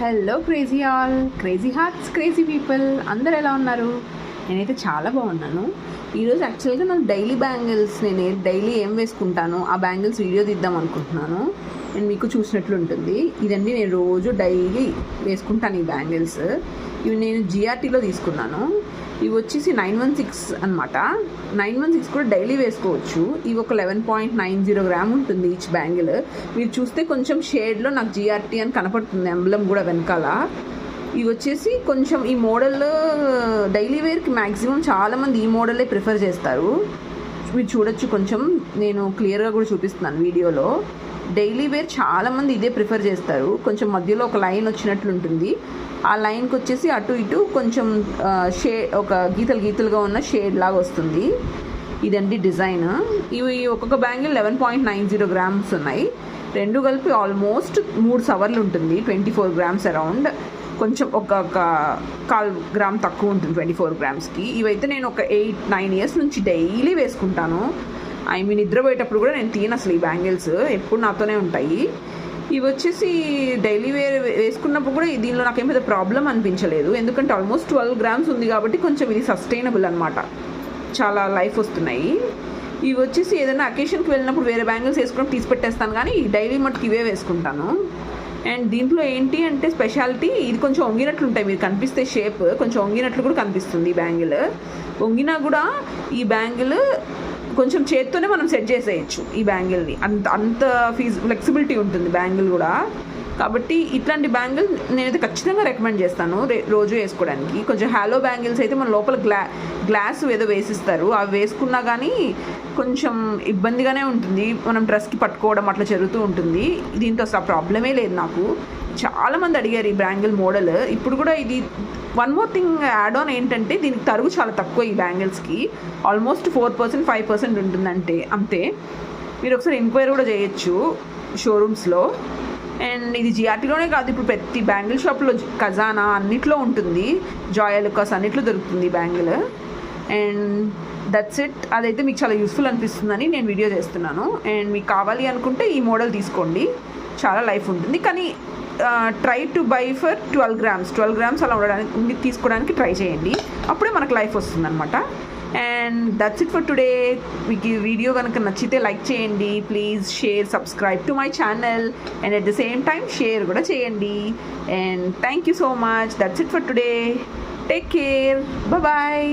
Hello crazy hearts crazy people అందరు ఎలా ఉన్నారు? నేనైతే చాలా బాగున్నాను. ఈరోజు యాక్చువల్గా నాకు డైలీ బ్యాంగిల్స్ నేను డైలీ ఏం వేసుకుంటాను ఆ బ్యాంగిల్స్ వీడియో తీద్దాం అనుకుంటున్నాను. నేను మీకు చూసినట్లు ఉంటుంది. ఇదండి నేను రోజు డైలీ వేసుకుంటాను ఈ బ్యాంగిల్స్. ఇవి నేను జిఆర్టీలో తీసుకున్నాను. ఇవి వచ్చేసి 916 అనమాట. 916 కూడా డైలీ వేసుకోవచ్చు. ఇవి ఒక 11.90 గ్రామ్ ఉంటుంది ఈచ్ బ్యాంగిల్. మీరు చూస్తే కొంచెం షేడ్లో నాకు జిఆర్టీ అని కనపడుతుంది, ఎంబ్లమ్ కూడా వెనకాల. ఇవి వచ్చేసి కొంచెం ఈ మోడల్ డైలీ వేర్కి మ్యాక్సిమం చాలామంది ఈ మోడలే ప్రిఫర్ చేస్తారు. మీరు చూడొచ్చు, కొంచెం నేను క్లియర్గా కూడా చూపిస్తున్నాను వీడియోలో. డైలీ వేర్ చాలామంది ఇదే ప్రిఫర్ చేస్తారు. కొంచెం మధ్యలో ఒక లైన్ వచ్చినట్లు ఉంటుంది. ఆ లైన్కి వచ్చేసి అటు ఇటు కొంచెం ఒక గీతలుగా ఉన్న షేడ్ లాగా వస్తుంది. ఇదండి డిజైన్. ఇవి ఒక్కొక్క బ్యాంగిల్ 11.90 గ్రామ్స్ ఉన్నాయి. రెండు కలిపి ఆల్మోస్ట్ 3 సవర్లు ఉంటుంది. 24 గ్రామ్స్ అరౌండ్. కొంచెం ఒక 1/4 గ్రామ్ తక్కువ ఉంటుంది 24 గ్రామ్స్కి. ఇవైతే నేను ఒక 8-9 ఇయర్స్ నుంచి డైలీ వేసుకుంటాను. నిద్రపోయేటప్పుడు కూడా నేను తీయను అసలు. ఈ బ్యాంగిల్స్ ఎప్పుడు నాతోనే ఉంటాయి. ఇవి వచ్చేసి డైలీ వేసుకున్నప్పుడు కూడా దీనిలో నాకేం పెద్ద ప్రాబ్లం అనిపించలేదు. ఎందుకంటే ఆల్మోస్ట్ 12 గ్రామ్స్ ఉంది కాబట్టి కొంచెం ఇది సస్టైనబుల్ అనమాట. చాలా లైఫ్ వస్తున్నాయి. ఇవి వచ్చేసి ఏదైనా అకేషన్కి వెళ్ళినప్పుడు వేరే బ్యాంగిల్స్ వేసుకున్నప్పుడు తీసి పెట్టేస్తాను, కానీ డైలీ మట్టుకు ఇవే వేసుకుంటాను. అండ్ దీంట్లో ఏంటి అంటే స్పెషాలిటీ, ఇది కొంచెం వంగినట్లు ఉంటాయి. మీరు కనిపిస్తే షేప్ కొంచెం వంగినట్లు కూడా కనిపిస్తుంది ఈ బ్యాంగిల్. వంగినా కూడా ఈ బ్యాంగిల్ కొంచెం చేత్తోనే మనం సెట్ చేసేయచ్చు ఈ బ్యాంగిల్ని. అంత ఫ్లెక్సిబిలిటీ ఉంటుంది బ్యాంగిల్ కూడా. కాబట్టి ఇట్లాంటి బ్యాంగిల్ నేనైతే ఖచ్చితంగా రికమెండ్ చేస్తాను రోజు వేసుకోవడానికి. కొంచెం హాలో బ్యాంగిల్స్ అయితే మన లోపల గ్లాస్ ఏదో వేసిస్తారు, అవి వేసుకున్నా కానీ కొంచెం ఇబ్బందిగానే ఉంటుంది. మనం డ్రెస్కి పట్టుకోవడం అట్లా జరుగుతూ ఉంటుంది. దీంతో అసలు ఆ ప్రాబ్లమే లేదు నాకు. చాలామంది అడిగారు ఈ బ్యాంగిల్ మోడల్. ఇప్పుడు కూడా ఇది one more thing add on ఏంటంటే, దీనికి తరుగు చాలా తక్కువ ఈ బ్యాంగిల్స్కి. ఆల్మోస్ట్ 4%, 5% ఉంటుందంటే అంతే. మీరు ఒకసారి ఎంక్వైరీ కూడా చేయొచ్చు షోరూమ్స్లో. అండ్ ఇది జిఆర్టీలోనే కాదు, ఇప్పుడు ప్రతి బ్యాంగిల్ షాప్లో, ఖజానా అన్నిట్లో ఉంటుంది, జాయ్ లుకాస్ అన్నిట్లో దొరుకుతుంది బ్యాంగిల్. And that's it. అదైతే మీకు చాలా యూస్ఫుల్ అనిపిస్తుందని నేను వీడియో చేస్తున్నాను. అండ్ మీకు కావాలి అనుకుంటే ఈ మోడల్ తీసుకోండి, చాలా లైఫ్ ఉంటుంది. కానీ try to buy for 12 grams అలా ఉండడానికి తీసుకోవడానికి ట్రై చేయండి. అప్పుడే మనకు లైఫ్ వస్తుంది అనమాట. And that's it for today. మీకు ఈ వీడియో కనుక నచ్చితే లైక్ చేయండి please, share, subscribe to my channel. And at the same time share కూడా చేయండి. And thank you so much. That's it for today. Take care. Bye.